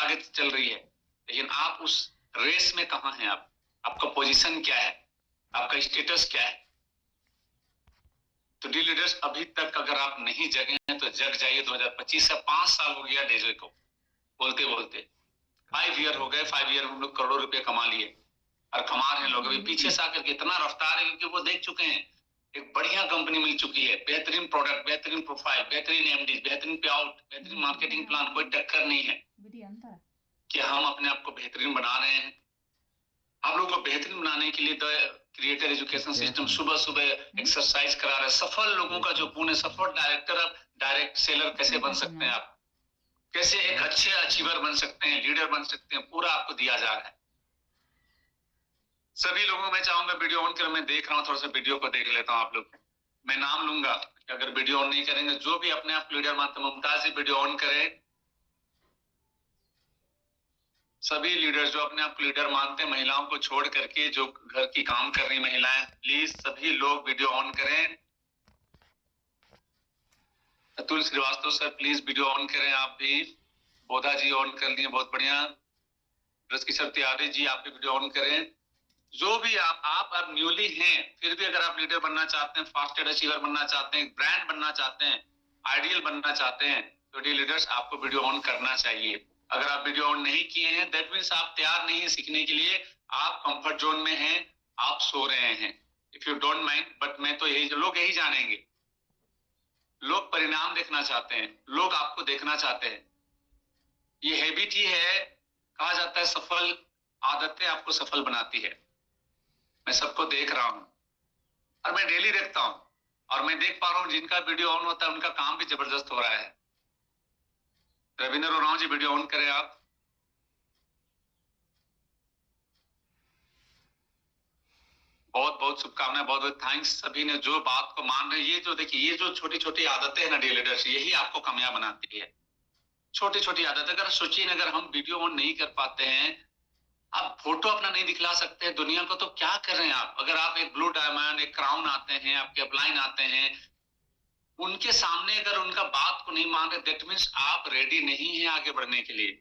आगे चल रही है, लेकिन आप उस रेस में कहाँ हैं? आप, आपका पोजीशन क्या है, आपका स्टेटस क्या है? तो डी लीडर्स, अभी तक अगर आप नहीं जगे हैं तो जग जाइए। 2025 से 5 साल हो गया डेजो को बोलते बोलते, 5 ईयर हो गए। 5 ईयर में हम लोग करोड़ों रुपए कमा लिए और कमा रहे हैं लोग। अभी पीछे से आकर के इतना रफ्तार है क्योंकि वो देख चुके हैं एक बढ़िया कंपनी मिल चुकी है, बेहतरीन प्रोडक्ट, बेहतरीन प्रोफाइल, बेहतरीन एमडी, बेहतरीन पे आउट, बेहतरीन मार्केटिंग प्लान, कोई टक्कर नहीं है कि हम अपने आप को बेहतरीन बना रहे हैं। आप लोगों को बेहतरीन बनाने के लिए द क्रिएटर एजुकेशन सिस्टम सुबह सुबह एक्सरसाइज करा रहा है। सफल लोगों का जो गुण है, सफल डायरेक्टर, डायरेक्ट सेलर कैसे बन सकते हैं आप, कैसे एक अच्छे अचीवर बन सकते हैं, लीडर बन सकते हैं, पूरा आपको दिया जा रहा है। सभी लोगों को मैं चाहूंगा वीडियो ऑन कर, मैं देख रहा हूँ, थोड़ा सा वीडियो को देख लेता हूँ आप लोग। मैं नाम लूंगा, अगर वीडियो ऑन नहीं करेंगे, जो भी अपने आप लीडर मानते, मुमताज जी वीडियो ऑन करें। सभी लीडर जो अपने आप लीडर मानते हैं, महिलाओं को छोड़ करके जो घर की काम कर रही महिलाएं, प्लीज सभी लोग वीडियो ऑन करें। Atul Srivastava sir please video on करें, आप भी। बोधा जी ऑन कर लिए, बहुत बढ़िया। रजकिशोर तिवारी जी आप भी वीडियो ऑन करें। जो भी आप न्यूली हैं, फिर भी अगर आप लीडर बनना चाहते हैं, फास्टेड अचीवर बनना चाहते हैं, ब्रांड बनना चाहते हैं, आइडियल बनना चाहते हैं, तो डी लीडर्स आपको वीडियो ऑन करना चाहिए। अगर आप वीडियो ऑन नहीं किए हैं, दैट मीन्स आप तैयार नहीं है सीखने के लिए, आप कंफर्ट जोन में हैं, आप सो रहे हैं। If you don't mind, but मैं तो लोग यही जानेंगे। लोग परिणाम देखना चाहते हैं, लोग आपको देखना चाहते हैं। ये हैबिट ही है, कहा जाता है सफल आदतें आपको सफल बनाती है। मैं सबको देख रहा हूं और मैं डेली देखता हूं और मैं देख पा रहा हूं जिनका वीडियो ऑन होता है उनका काम भी जबरदस्त हो रहा है। रविंद्र उरांव जी वीडियो ऑन करें आप। बहुत बहुत शुभकामनाएं, बहुत बहुत थैंक्स सभी ने जो बात को मान रहे हैं। ये जो देखिए, ये जो छोटी छोटी आदतें हैं ना डी लीडर्स, यही आपको कामयाब बनाती है। छोटी छोटी आदत, अगर सोचिए अगर हम वीडियो ऑन नहीं कर पाते हैं, आप फोटो अपना नहीं दिखला सकते हैं दुनिया को, तो क्या कर रहे हैं आप? अगर आप एक ब्लू डायमंड, एक क्राउन आते हैं, आपके अपलाइन आते हैं, उनके सामने अगर उनका बात को नहीं मान रहे, दैट मीन्स आप रेडी नहीं है आगे बढ़ने के लिए।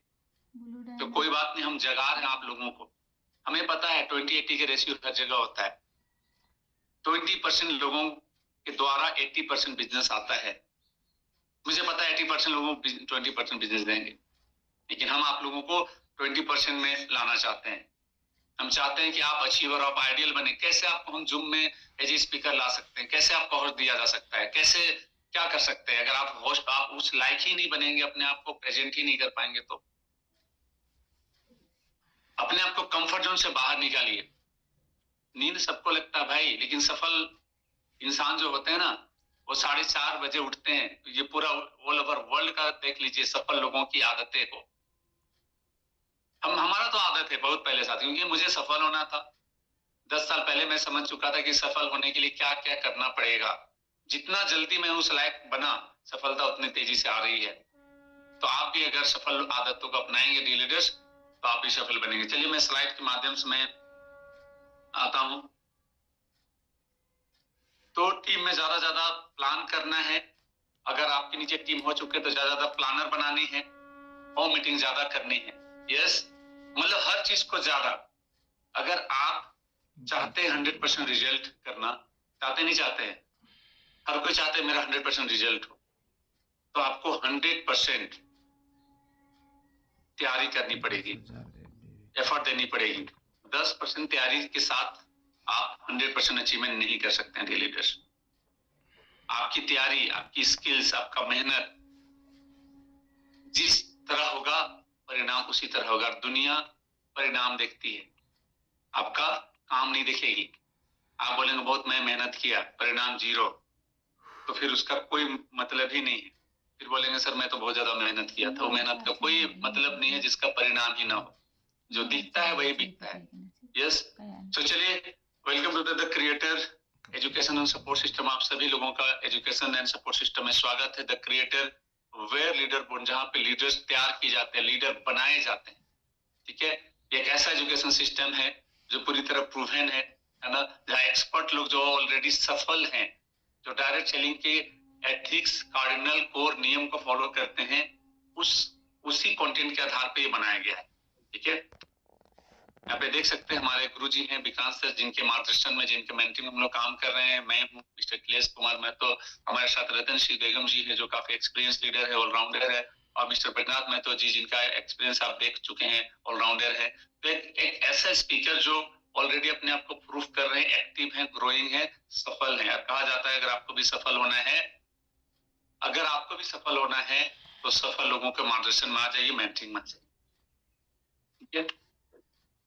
तो कोई बात नहीं, हम जगा रहे हैं आप लोगों को। हमें पता है 20-80 के रेशियो हर जगह होता है। 20% लोगों के द्वारा 80% बिजनेस आता है। मुझे पता है 80% लोगों को 20% बिजनेस देंगे, लेकिन हम आप लोगों को 20% में लाना चाहते हैं। हम चाहते हैं कि आप अचीवर, आप आइडियल बने। कैसे आपको हम जूम में एज ए स्पीकर ला सकते हैं, कैसे आपको होस्ट दिया जा सकता है, कैसे क्या कर सकते हैं। अगर आप होस्ट, आप उस लायक ही नहीं बनेंगे, अपने आप को प्रेजेंट ही नहीं कर पाएंगे, तो अपने आप को कंफर्ट जोन से बाहर निकालिए। नींद सबको लगता है भाई, लेकिन सफल इंसान जो होते हैं ना, वो 4:30 बजे उठते हैं। ये पूरा ऑल ओवर वर्ल्ड का देख लीजिए सफल लोगों की आदतें को। हमारा तो आदत है बहुत पहले साथ, क्योंकि मुझे सफल होना था। 10 साल पहले मैं समझ चुका था कि सफल होने के लिए क्या क्या करना पड़ेगा। जितना जल्दी मैं उस लायक बना, सफलता उतनी तेजी से आ रही है। तो आप भी अगर सफल आदतों को अपनाएंगे डी लीडर्स, तो आप भी सफल बनेंगे। चलिए मैं स्लाइड के माध्यम से मैं आता हूं। तो टीम में ज्यादा ज्यादा प्लान करना है। अगर आपके नीचे टीम हो चुके तो ज्यादा ज्यादा प्लानर बनानी है और मीटिंग ज्यादा करनी है। यस, मतलब हर चीज को ज्यादा। अगर आप चाहते हैं 100% रिजल्ट करना, चाहते नहीं चाहते हैं, हर कोई चाहते हैं मेरा 100% रिजल्ट हो, तो आपको 100% तैयारी करनी पड़ेगी, एफर्ट देनी पड़ेगी। 10% तैयारी के साथ आप 100% अचीवमेंट नहीं कर सकते हैं डी लीडर्स। आपकी तैयारी, आपकी स्किल्स, आपका मेहनत जिस तरह होगा, परिणाम उसी तरह होगा। दुनिया परिणाम देखती है, आपका काम नहीं देखेगी। आप बोलेंगे बहुत मैं मेहनत किया, परिणाम 0, तो फिर उसका कोई मतलब ही नहीं है। फिर बोलेंगे सर मैं तो बहुत ज्यादा मेहनत किया था। वो मेहनत का कोई मतलब नहीं है जिसका परिणाम ही ना हो। जो दिखता है वही बिकता है। यस, तो चलिए, welcome to the creator education and support system. आप सभी लोगों का एजुकेशन एंड सपोर्ट सिस्टम में स्वागत है। The creator where leader born, जहां पे लीडर्स तैयार किए जाते हैं, लीडर बनाए जाते हैं। ठीक है, एक ऐसा एजुकेशन सिस्टम है जो पूरी तरह प्रूवन है ना, जहाँ एक्सपर्ट लोग जो ऑलरेडी सफल हैं, जो डायरेक्ट सेलिंग के एथिक्स, कार्डिनल कोर नियम को फॉलो करते हैं, उस उसी कंटेंट के आधार पे ये बनाया गया है। ठीक है, यहाँ पे देख सकते हैं हमारे गुरुजी हैं विक्रांत सर, जिनके मार्गदर्शन में, जिनके मेंटरिंग में हम लोग काम कर रहे हैं। मैं हूँ मिस्टर अखिलेश कुमार महतो, हमारे साथ रतन श्री बेगम जी है जो काफी एक्सपीरियंस लीडर है, ऑलराउंडर है, और मिस्टर बैजनाथ महतो जी जिनका एक्सपीरियंस आप देख चुके हैं, ऑलराउंडर है। तो एक ऐसा स्पीकर जो ऑलरेडी अपने आप को प्रूफ कर रहे हैं, एक्टिव है, ग्रोइंग है, सफल है। कहा जाता है अगर आपको भी सफल होना है, अगर आपको भी सफल होना है तो सफल लोगों के मार्गदर्शन में आ जाइए, मेंटरिंग में जाइए। ठीक है,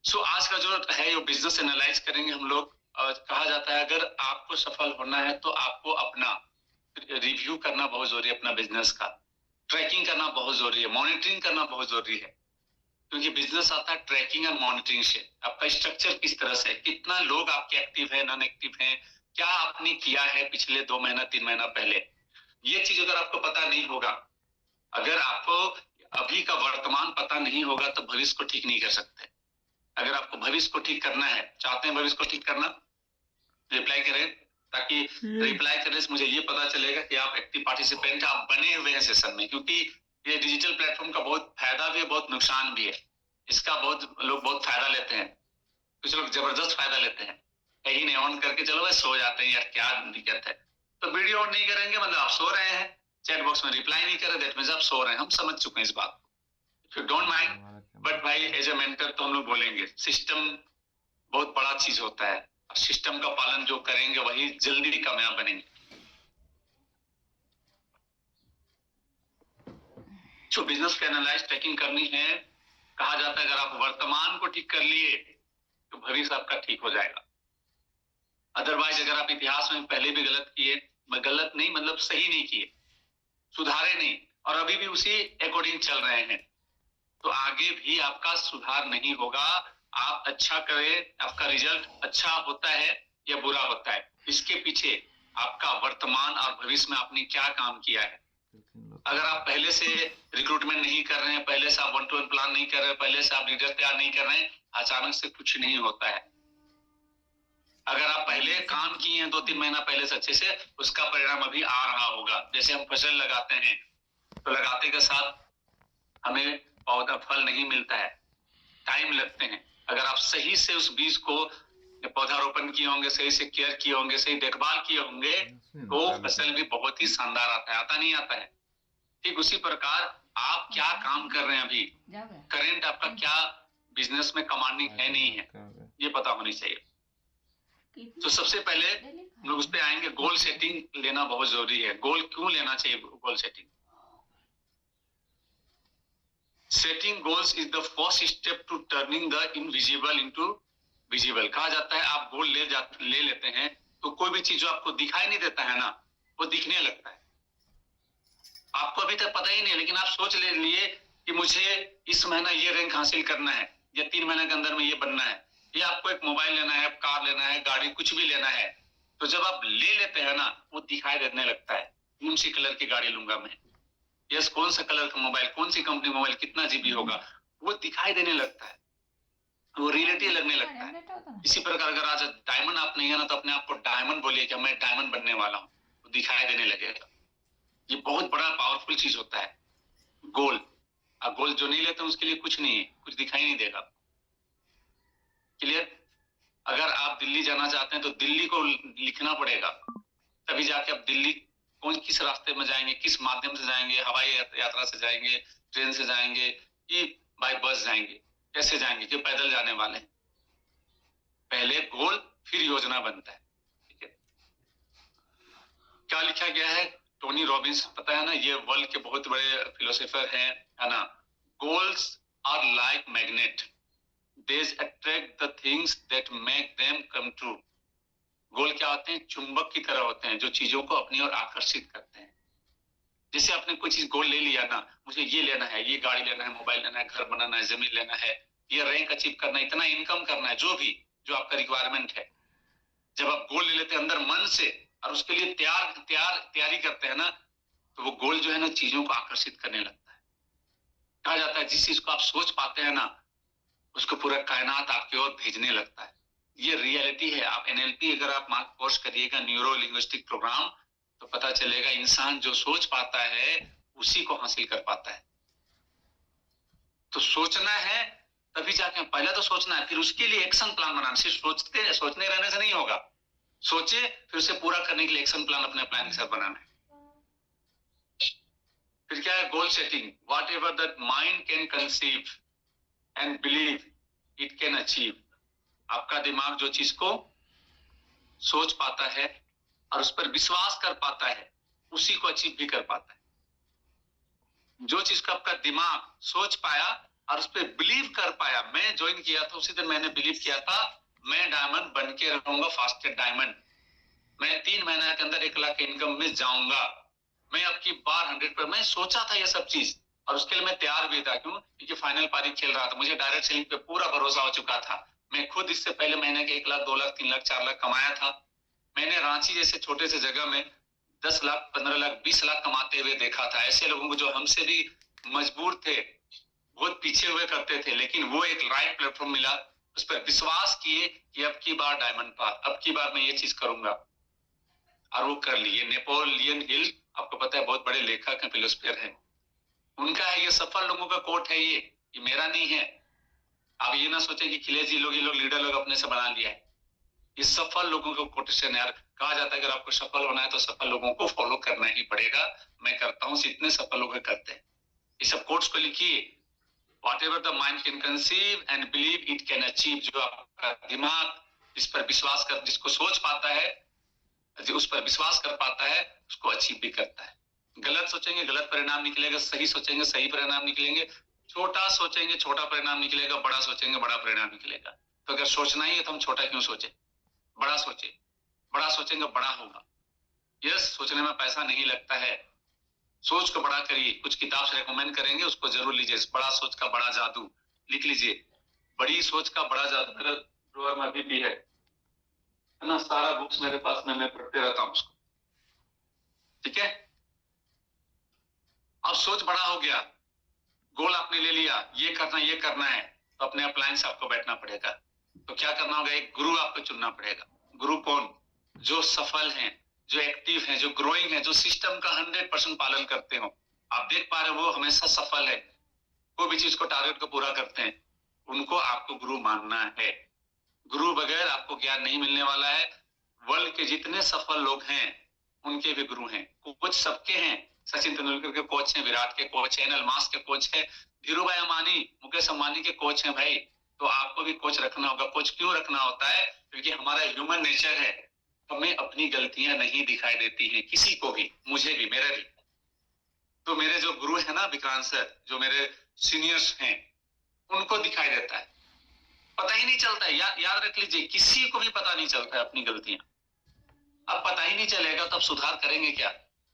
सो आज का जो है ये बिजनेस एनालाइज करेंगे हम लोग। कहा जाता है अगर आपको सफल होना है तो आपको अपना रिव्यू करना बहुत जरूरी है, अपना बिजनेस का ट्रैकिंग करना बहुत जरूरी है, मॉनिटरिंग करना बहुत जरूरी है। क्योंकि बिजनेस आता है ट्रैकिंग और मॉनिटरिंग से। आपका स्ट्रक्चर किस तरह से, कितना लोग आपके एक्टिव है, नॉन एक्टिव है, क्या आपने किया है पिछले 2 महीना 3 महीना पहले, ये चीज अगर आपको पता नहीं होगा, अगर आपको अभी का वर्तमान पता नहीं होगा तो भविष्य को ठीक नहीं कर सकते। अगर आपको भविष्य को ठीक करना है, चाहते हैं भविष्य को ठीक करना, रिप्लाई करें, ताकि रिप्लाई करने से मुझे ये पता चलेगा कि आप एक्टिव पार्टिसिपेंट, आप बने हुए हैं सेशन में। क्योंकि ये डिजिटल प्लेटफॉर्म का बहुत फायदा भी है, बहुत नुकसान भी है। इसका बहुत लोग बहुत फायदा लेते हैं, कुछ लोग जबरदस्त फायदा लेते हैं, यही नहीं ऑन करके चलो भाई सो जाते हैं, यार क्या दिक्कत है। तो वीडियो ऑन नहीं करेंगे मतलब आप सो रहे हैं, चैट बॉक्स में रिप्लाई नहीं कर रहे, दैट मींस आप सो रहे हैं। हम समझ चुके हैं इस बात को, if you don't mind. But भाई एज ए मेंटर तो हम लोग बोलेंगे सिस्टम बहुत बड़ा चीज होता है, सिस्टम का पालन जो करेंगे वही जल्दी कामयाब बनेंगे। जो बिजनेस का एनालाइज ट्रैकिंग करनी है, कहा जाता है अगर आप वर्तमान को ठीक कर लिए तो भविष्य आपका ठीक हो जाएगा। अदरवाइज अगर आप इतिहास में पहले भी गलत किए, गलत नहीं मतलब सही नहीं किए, सुधारे नहीं, और अभी भी उसी अकॉर्डिंग चल रहे हैं, तो आगे भी आपका सुधार नहीं होगा। आप अच्छा करें, आपका रिजल्ट अच्छा होता है या बुरा होता है, इसके पीछे आपका वर्तमान और भविष्य में आपने क्या काम किया है। अगर आप पहले से रिक्रूटमेंट नहीं कर रहे हैं, पहले से आप 1-to-1 प्लान नहीं कर रहे हैं, पहले से आप लीडर तैयार नहीं कर रहे हैं, अचानक से कुछ नहीं होता है। अगर आप पहले काम किए हैं 2-3 महीना पहले से अच्छे से, उसका परिणाम अभी आ रहा होगा। जैसे हम फसल लगाते हैं तो लगाते के साथ हमें पौधा फल नहीं मिलता है, टाइम लगते हैं। अगर आप सही से उस बीज को पौधारोपण किए होंगे, सही से केयर किए होंगे, सही देखभाल किए होंगे, तो फसल भी बहुत ही शानदार आता है, आता नहीं आता है। ठीक उसी प्रकार आप क्या काम कर रहे हैं अभी, करेंट आपका क्या बिजनेस में कमांडिंग है नहीं है, ये पता होनी चाहिए। तो सबसे पहले हम लोग उस पे आएंगे, गोल सेटिंग लेना बहुत जरूरी है। गोल क्यों लेना चाहिए? Goal setting, setting goals is the first step to turning the invisible into visible. कहा जाता है आप गोल ले लेते हैं तो कोई भी चीज जो आपको दिखाई नहीं देता है ना, वो दिखने लगता है। आपको अभी तक पता ही नहीं है, लेकिन आप सोच ले लिए कि मुझे इस महीना ये रैंक हासिल करना है, या 3 महीने के अंदर में ये बनना है, या आपको एक मोबाइल लेना है, कार लेना है, गाड़ी कुछ भी लेना है, तो जब आप ले लेते हैं ना, वो दिखाई देने लगता है। कौन सी कलर की गाड़ी लूंगा मैं, यस कौन सा कलर का मोबाइल, कौन सी कंपनी मोबाइल, कितना जीबी होगा, वो दिखाई देने लगता है, वो रियलिटी लगने लगता है। इसी प्रकार अगर आज डायमंड आप नहीं है ना, तो अपने आप को डायमंड बोलिए कि मैं डायमंड बनने वाला हूँ, वो दिखाई देने लगेगा। ये बहुत बड़ा पावरफुल चीज होता है गोल। अब गोल जो नहीं लेते उसके लिए कुछ नहीं है, कुछ दिखाई नहीं देगा। क्लियर? अगर आप दिल्ली जाना चाहते हैं तो दिल्ली को लिखना पड़ेगा, तभी जाके आप दिल्ली किस रास्ते में जाएंगे, किस माध्यम से जाएंगे, हवाई यात्रा से जाएंगे, ट्रेन से जाएंगे, कि बाय बस जाएंगे, कैसे जाएंगे, कि पैदल जाने वाले। पहले गोल फिर योजना बनता है। ठीक है, क्या लिखा गया है? टोनी रॉबिन्स, पता है ना, ये वर्ल्ड के बहुत बड़े फिलोसोफर हैं, है ना। Goals are like magnet, they attract the things that make them come true. Goal क्या होते हैं? चुंबक की तरह होते हैं जो चीजों को अपनी ओर आकर्षित करते हैं। जैसे आपने कोई चीज गोल ले लिया ना, मुझे ये लेना है, ये गाड़ी लेना है, मोबाइल लेना है, घर बनाना है, जमीन लेना है, ये रैंक अचीव करना है, इतना इनकम करना है, जो आपका रिक्वायरमेंट है, जब आप गोल ले लेते हैं अंदर मन से और उसके लिए तैयारी करते हैं ना, तो वो गोल जो है ना चीजों को आकर्षित करने लगता है। कहा जाता है जिस चीज को आप सोच पाते हैं ना, उसको पूरा कायनात आपकी ओर भेजने लगता है। ये रियलिटी है। आप एनएलपी अगर आप मार्क कोर्स करिएगा, न्यूरो लिंग्विस्टिक प्रोग्राम, तो पता चलेगा इंसान जो सोच पाता है उसी को हासिल कर पाता है। तो सोचना है तभी जाके, पहले तो सोचना है, फिर उसके लिए एक्शन प्लान बनाना। सिर्फ सोचने रहने से नहीं होगा, सोचे फिर उसे पूरा करने के लिए एक्शन प्लान अपने प्लान के साथ बनाना है। फिर क्या है, goal setting. What ever that mind can conceive and believe it can achieve. आपका दिमाग जो चीज को सोच पाता है और उस पर विश्वास कर पाता है, उसी को अचीव भी कर पाता है। जो चीज को आपका दिमाग सोच पाया और उस पर बिलीव कर पाया, मैं ज्वाइन किया था उसी दिन मैंने बिलीव किया था मैं डायमंड बन के रहूंगा, फास्टेड डायमंड। मैं 3 महीने के अंदर 1 लाख इनकम में जाऊंगा। मैं अब की बार 100 पर मैं सोचा था ये सब चीज, और उसके लिए मैं तैयार भी था। क्यों? क्योंकि फाइनल पारी खेल रहा था, मुझे डायरेक्ट सेलिंग पे पूरा भरोसा हो चुका था। मैं खुद इससे पहले महीने के 1 लाख, 2 लाख, 3 लाख, 4 लाख कमाया था। मैंने रांची जैसे छोटे से जगह में 10 लाख, 15 लाख, 20 लाख कमाते हुए देखा था। ऐसे लोगों को जो हमसे भी मजबूर थे, बहुत पीछे हुए करते थे, लेकिन वो एक राइट प्लेटफॉर्म मिला, उस पर विश्वास किए कि अब की बार डायमंड पार, अब की बार मैं ये चीज करूंगा, और वो कर लिए। नेपोलियन हिल, आपको पता है, बहुत बड़े लेखक हैं, फिलोसफर हैं, उनका है ये, सफल लोगों का कोट है ये मेरा नहीं है। आप ये ना सोचे कि खिलेश जी लोग, ये लोग लीडर लोग अपने से बना लिया है, ये सफल लोगों का कोटेशन है। यार कहा जाता है अगर आपको सफल होना है तो सफल लोगों को फॉलो करना ही पड़ेगा। मैं करता हूँ, इतने सफल लोग करते हैं। ये सब कोट्स को लिखिए। Whatever the mind can conceive and believe it can achieve। जो आपका दिमाग इस पर विश्वास कर, जिसको सोच पाता है, जो उस पर विश्वास कर पाता है, उसको अचीव भी करता है। गलत सोचेंगे गलत परिणाम निकलेगा, सही सोचेंगे सही परिणाम निकलेंगे, छोटा सोचेंगे छोटा परिणाम निकलेगा, बड़ा सोचेंगे बड़ा परिणाम निकलेगा। तो अगर सोचना ही है तो हम छोटा क्यों सोचे, बड़ा सोचे। बड़ा सोचेंगे बड़ा होगा। यस, सोचने में पैसा नहीं लगता है, सोच को बड़ा करिए। कुछ किताब से रेकमेंड करेंगे, उसको जरूर लीजिए। बड़ा सोच का बड़ा जादू लिख लीजिए। बड़ी सोच का बड़ा जादू मेरे ड्रॉअर में अभी भी है ना, सारा बुक्स मेरे पास में, मैं पढ़ते रहता हूँ उसको। ठीक है, अब सोच बड़ा हो गया, गोल आपने ले लिया, ये करना है, तो अपने अपलाइन से आपको बैठना पड़ेगा। तो क्या करना होगा, एक गुरु आपको चुनना पड़ेगा। गुरु कौन? जो सफल हैं, जो एक्टिव हैं, जो ग्रोइंग है, जो सिस्टम का 100% पालन करते हो। आप देख पा रहे हो वो हमेशा सफल है, कोई भी चीज को, टारगेट को पूरा करते हैं, उनको आपको गुरु मानना है। गुरु बगैर आपको ज्ञान नहीं मिलने वाला है। वर्ल्ड के जितने सफल लोग हैं उनके भी गुरु हैं, कोच सबके हैं। सचिन तेंदुलकर के कोच हैं, विराट के कोच हैं, एलन मस्क के कोच हैं, धीरू भाई अंबानी, मुकेश अंबानी के कोच हैं भाई। तो आपको भी कोच रखना होगा। कोच क्यों रखना होता है? क्योंकि हमारा ह्यूमन नेचर है, हमें अपनी गलतियां नहीं दिखाई देती हैं, किसी को भी, मुझे भी, मेरे भी। तो मेरे जो गुरु है ना विक्रांत सर, जो मेरे सीनियर्स हैं, उनको दिखाई देता है, पता ही नहीं चलता है। याद रख लीजिए, किसी को भी पता नहीं चलता है अपनी गलतियां। अब पता ही नहीं चलेगा तो अब सुधार करेंगे क्या?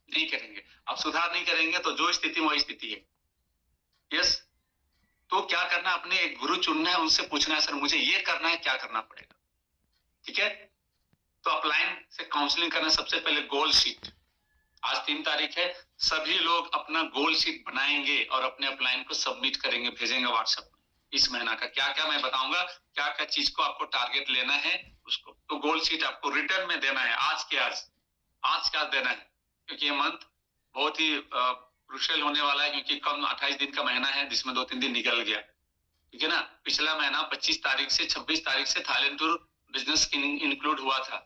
नहीं करेंगे। अब सुधार नहीं करेंगे तो जो स्थिति वही स्थिति है। यस, तो क्या करना, अपने एक गुरु चुनना है, उनसे पूछना है सर मुझे ये करना है, क्या करना पड़ेगा? ठीक है, तो अपलाइन से काउंसलिंग करना। सबसे पहले गोल शीट, आज 3 तारीख है, सभी लोग अपना गोल शीट बनाएंगे और अपने अपलाइन को सबमिट करेंगे, भेजेंगे व्हाट्सएप में। इस महीना का क्या क्या मैं बताऊंगा, क्या क्या चीज को आपको टारगेट लेना है उसको। तो गोल शीट आपको रिटर्न में देना है, आज के आज देना है, क्योंकि ये मंथ बहुत ही क्रुशियल होने वाला है, क्योंकि कम 28 दिन का महीना है, जिसमें 2-3 दिन निकल गया। ठीक है ना, पिछला महीना 25 तारीख से 26 तारीख से थाईलैंड टूर बिजनेस इंक्लूड हुआ था,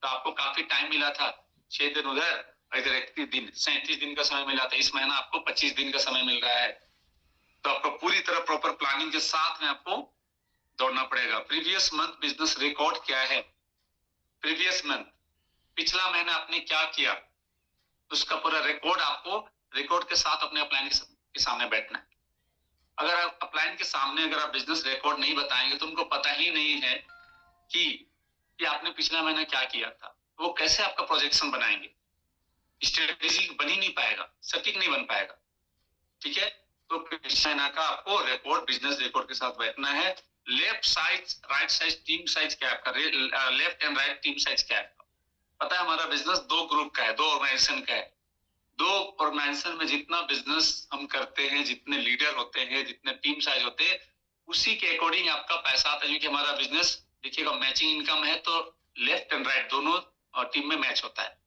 तो आपको काफी टाइम मिला था। 6 दिन उधर, इधर 31 दिन, 37 दिन का समय मिला था। इस महीना आपको 25 दिन का समय मिल रहा है, तो आपको पूरी तरह प्रॉपर प्लानिंग के साथ में आपको दौड़ना पड़ेगा। प्रीवियस मंथ बिजनेस रिकॉर्ड क्या है, प्रीवियस मंथ, पिछला महीना आपने क्या किया, उसका पूरा रिकॉर्ड, आपको रिकॉर्ड के साथ अपने अपलाइन के सामने बैठना है। अगर आप अपलाइन के सामने अगर आप बिजनेस रिकॉर्ड नहीं बताएंगे तो उनको पता ही नहीं है कि आपने पिछला महीना क्या किया था, वो कैसे आपका प्रोजेक्शन बनाएंगे? स्ट्रेटेजी बन ही नहीं पाएगा, सटीक नहीं बन पाएगा। ठीक है, तो पिछले महीना का आपको रिकॉर्ड, बिजनेस रिकॉर्ड के साथ बैठना है। Left side, right side, team size क्या है आपका, left and right team size क्या है? पता है हमारा बिजनेस 2 ग्रुप का है, 2 ऑर्गेनाइजेशन का है। 2 ऑर्गेनाइजेशन में जितना बिजनेस हम करते हैं, जितने लीडर होते हैं, जितने टीम साइज होते हैं, उसी के अकॉर्डिंग आपका पैसा आता है। क्योंकि हमारा बिजनेस देखिएगा मैचिंग इनकम है, तो लेफ्ट एंड राइट दोनों टीम में मैच होता है।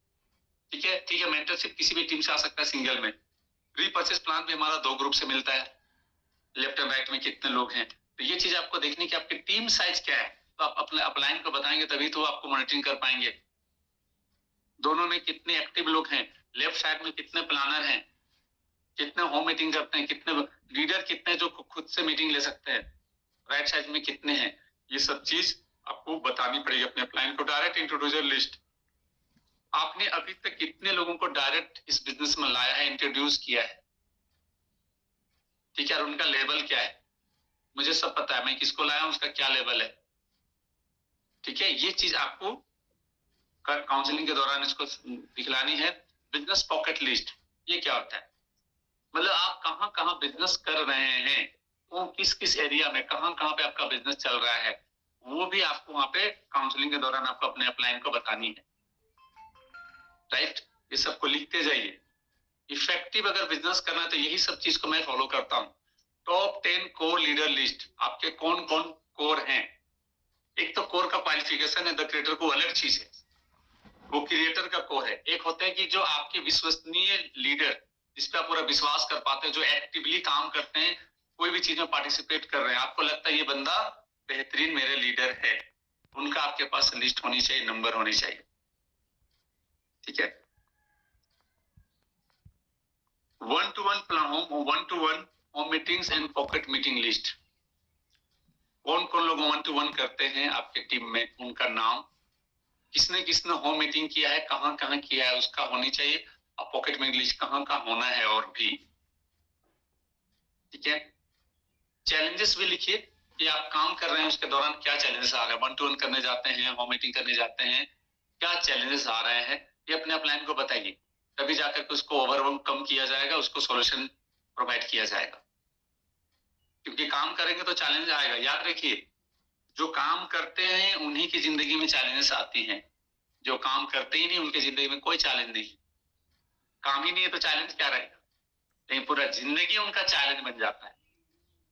ठीक है, मेंटरशिप किसी भी टीम से आ सकता है सिंगल में। रीपर्चेस प्लान भी हमारा 2 ग्रुप से मिलता है। लेफ्ट एंड राइट में कितने लोग हैं। तो ये चीज आपको देखनी कि आपकी टीम साइज क्या है, तो आप अपने अपलाइन को बताएंगे तभी तो आपको मॉनिटरिंग कर पाएंगे। दोनों में कितने एक्टिव लोग हैं, लेफ्ट साइड में कितने प्लानर हैं, कितने होम मीटिंग करते हैं, कितने लीडर कितने जो खुद से मीटिंग ले सकते हैं, राइट साइड में कितने हैं, ये सब चीज आपको बतानी पड़ेगी अपने अपलाइन को। डायरेक्ट इंट्रोड्यूसर लिस्ट, आपने अभी तक कितने लोगों को डायरेक्ट इस बिजनेस में लाया है, इंट्रोड्यूस किया है, ठीक है, और उनका लेवल क्या है, मुझे सब पता है मैं किसको लाया हूं, उसका क्या लेवल है, ठीक है। ये चीज आपको काउंसलिंग के दौरान इसको दिखलानी है। बिजनेस पॉकेट लिस्ट, ये क्या होता है, मतलब आप कहाँ कहाँ बिजनेस कर रहे हैं, वो किस किस एरिया में कहाँ कहाँ पे आपका बिजनेस चल रहा है, वो भी आपको वहां पे काउंसलिंग के दौरान आपको अपने अपलाइन को बतानी है, राइट। ये सबको लिखते जाइए। इफेक्टिव अगर बिजनेस करना है तो यही सब चीज को मैं फॉलो करता हूँ। टॉप 10 कोर लीडर लिस्ट, आपके कौन कौन कोर हैं। एक तो कोर का क्वालिफिकेशन है, द क्रिएटर को अलग चीज है, वो क्रिएटर का कोर है। एक होता है कि जो आपके विश्वसनीय लीडर, जिस पे आप पूरा विश्वास कर पाते हैं, जो एक्टिवली काम करते हैं, कोई भी चीज में पार्टिसिपेट कर रहे हैं, आपको लगता है ये बंदा बेहतरीन मेरे लीडर है, उनका आपके पास लिस्ट होनी चाहिए, नंबर होनी चाहिए, ठीक है। 1-to-1 home meetings and pocket meeting list, कौन कौन लोग 1-to-1 करते हैं आपके टीम में, उनका नाम, किसने किसने होम मीटिंग किया है, कहाँ कहाँ किया है, उसका होनी चाहिए। अब पॉकेट मीटिंग लिस्ट कहाँ कहाँ होना है और भी, ठीक है। चैलेंजेस भी लिखिए कि आप काम कर रहे हैं उसके दौरान क्या चैलेंजेस आ रहे हैं, 1-to-1 करने जाते हैं, होम मीटिंग करने जाते हैं, क्या चैलेंजेस आ रहे हैं, ये अपने अपलाइन को बताइए, तभी जाकर के उसको ओवरवेल्म कम किया जाएगा, उसको सॉल्यूशन प्रोवाइड किया जाएगा। क्योंकि काम करेंगे तो चैलेंज आएगा, याद रखिए, जो काम करते हैं उन्हीं की जिंदगी में चैलेंजेस आती हैं, जो काम करते ही नहीं उनकी जिंदगी में कोई चैलेंज नहीं। काम ही नहीं है तो चैलेंज क्या रहेगा, लेकिन पूरा जिंदगी उनका चैलेंज बन जाता है,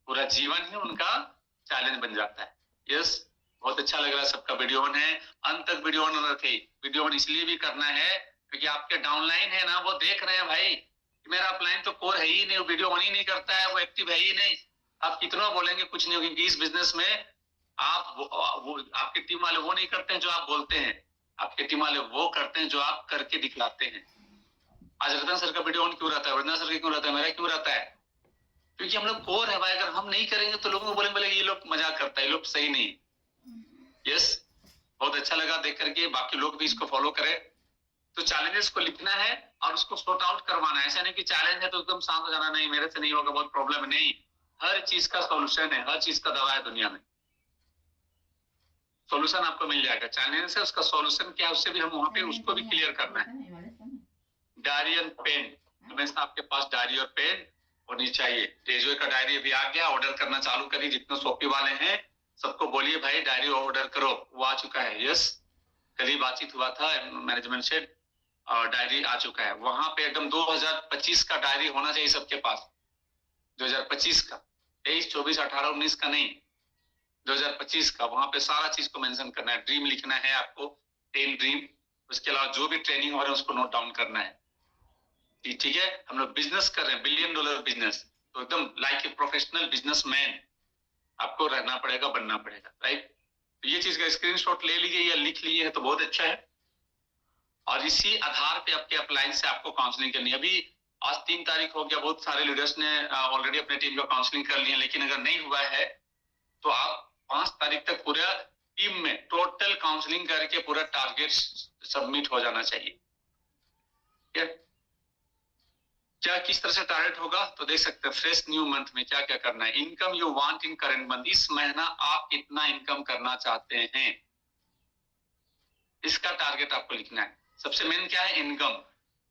पूरा जीवन ही उनका चैलेंज बन जाता है। यस, बहुत अच्छा लग रहा है, सबका वीडियो ऑन है, अंत तक वीडियो ऑन रखे। वीडियो ऑन इसलिए भी करना है क्योंकि आपके डाउनलाइन है ना, वो देख रहे हैं भाई मेरा अपलाइन तो कोर है ही नहीं, वो वीडियो ऑन ही नहीं करता है, वो एक्टिव है ही नहीं। आप कितना बोलेंगे कुछ नहीं होगा, क्योंकि इस बिजनेस में आप वो आपकी टीम वाले वो नहीं करते हैं जो आप बोलते हैं, आपके टीम वाले वो करते हैं जो आप करके दिखलाते हैं। आज रतन सर का वीडियो ऑन क्यों रहता है, वरना सर का क्यों रहता है, मेरा क्यों रहता है, क्योंकि हम लोग कोर है भाई। अगर हम नहीं करेंगे तो लोगों को बोलेंगे ये लोग मजाक करता है, ये लोग सही नहीं। यस, बहुत अच्छा लगा देख करके, बाकी लोग भी इसको फॉलो करें। तो चैलेंजेस को लिखना है और उसको सॉर्ट आउट करवाना है। ऐसा नहीं कि चैलेंज है तो एकदम शांत हो जाना, नहीं मेरे से नहीं होगा, बहुत प्रॉब्लम है, नहीं। हर चीज का सॉल्यूशन है, हर चीज का दवा है दुनिया में, सॉल्यूशन आपको मिल जाएगा। चैलेंज है, उसका सॉल्यूशन क्या है, उससे भी हम वहां पे उसको भी क्लियर करना है। डायरी एंड पेन, हमेशा आपके पास डायरी और पेन होनी चाहिए। तेजो का डायरी अभी आ गया, ऑर्डर करना चालू करिए, जितने शॉपी वाले हैं सबको बोलिए भाई डायरी ऑर्डर करो, वो आ चुका है। यस, कल ही बातचीत हुआ था मैनेजमेंट से, डायरी आ चुका है वहां पे, एकदम 2025 का डायरी होना चाहिए सबके पास, 2025 का, 23, 24, 18, 19 का नहीं, 2025 का। वहां पे सारा चीज को मेंशन करना है, ड्रीम लिखना है आपको, 10 ड्रीम, उसके अलावा जो भी ट्रेनिंग हो रहा है उसको नोट डाउन करना है, ठीक है। हम लोग बिजनेस कर रहे हैं, $1 बिलियन बिजनेस, तो एकदम लाइक ए प्रोफेशनल बिजनेसमैन आपको रहना पड़ेगा, बनना पड़ेगा, राइट। तो ये चीज का स्क्रीनशॉट ले लीजिए या लिख लीजिए है तो बहुत अच्छा है, और इसी आधार पे आपके अपलाइन से आपको काउंसलिंग करनी है। अभी आज 3 तारीख हो गया, बहुत सारे लीडर्स ने ऑलरेडी अपने टीम का काउंसलिंग कर लिया, लेकिन अगर नहीं हुआ है तो आप 5 तारीख तक पूरा टीम में टोटल काउंसलिंग करके पूरा टारगेट सबमिट हो जाना चाहिए, ठीक है। क्या किस तरह से टारगेट होगा तो देख सकते हैं, फ्रेश न्यू मंथ में क्या क्या करना है। Income you want in current month, इस महीना आप कितना इनकम करना चाहते हैं, इसका टारगेट आपको लिखना है। सबसे मेन क्या है, इनकम।